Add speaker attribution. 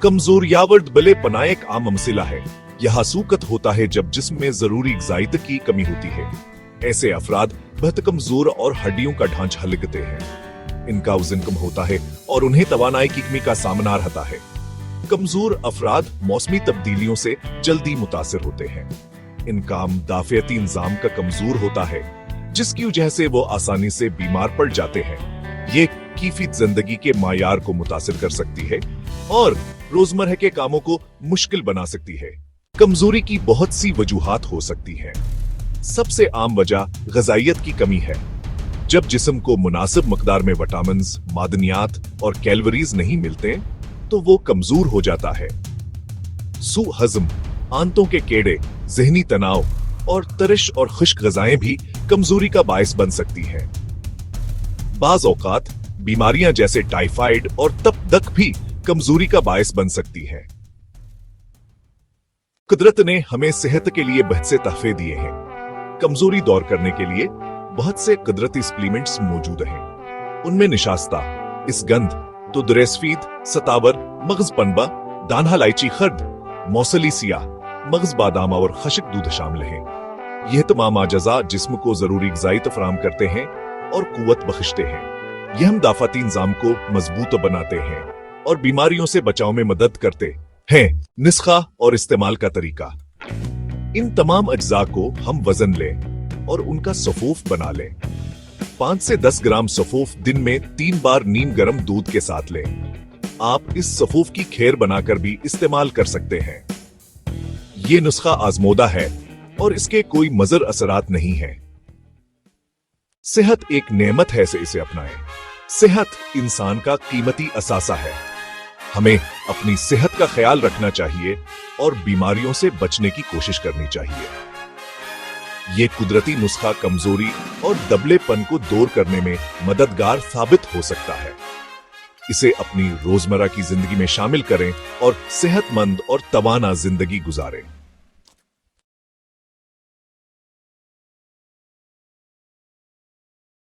Speaker 1: कमजोर यावर्द बले पना एक आम मसला है। यह सूकत होता है जब जिस्म में जरूरी ग़िज़ाइत की कमी होती है। ऐसे अफराद बहुत कमजोर और हड्डियों का ढांचा हलकते हैं। इनका वजन कम होता है और उन्हें तवानाई की कमी का सामना रहता है। कमजोर अफराद मौसमी तब्दीलियों से जल्दी मुतासिर होते हैं। इनका दाफियती निज़ाम का कमजोर होता है, जिसकी वजह से वो आसानी से बीमार पड़ जाते हैं। ये कीफी जिंदगी के मायार को मुतासिर कर सकती है और रोजमर्रा के कामों को मुश्किल बना सकती है। कमजोरी की बहुत सी वजूहात हो सकती हैं। सबसे आम वजह ग़िज़ाइयत की कमी है। जब जिस्म को मुनासिब मकदार में विटामिन्स, मादनियात और कैलोरीज नहीं मिलते तो वो कमजोर हो जाता है। सू हजम, आंतों के कीड़े, ज़हनी तनाव और तरिश और खुश्क ग़िज़ाएं भी कमजोरी का बायस बन सकती हैं। बाज़ औक़ात बीमारियां जैसे टाइफाइड और तप भी कमजोरी का बायस बन सकती हैं। कुदरत ने हमें सेहत के लिए बहुत से तहफे दिए हैं। कमजोरी दूर करने के लिए बहुत से कुदरती सप्लीमेंट्स मौजूद हैं। उनमें निशास्ता, इसगंध, तुदरेसफीद, सतावर, मगज पनबा, दाना इलायची खर्द, मौसली सिया, मगज बादाम और खशक दूध शामिल हैं। यह तमाम अज़ा जिस्म को जरूरी ग़िज़ाइत फराहम करते हैं और कुव्वत बख्शते हैं। यह हम दाफाती निज़ाम को मजबूत बनाते हैं और बीमारियों से बचाव में मदद करते हैं। नुस्खा और इस्तेमाल का तरीका। इन तमाम अज्जा को हम वजन लें और उनका सफूफ बना लें। 5 से 10 ग्राम सफूफ दिन में 3 बार नीम गर्म दूध के साथ लें। आप इस सफूफ की खैर बनाकर भी इस्तेमाल कर सकते हैं। ये नुस्खा आजमोदा है और इसके कोई मज़र असरात नहीं है। सेहत एक नेमत है, से इसे अपनाएं। सेहत इंसान का कीमती असासा है। हमें अपनी सेहत का ख्याल रखना चाहिए और बीमारियों से बचने की कोशिश करनी चाहिए। ये कुदरती नुस्खा कमजोरी और दबलेपन को दूर करने में मददगार साबित हो सकता है। इसे अपनी रोजमर्रा की जिंदगी में शामिल करें और सेहतमंद और तवाना जिंदगी गुजारें।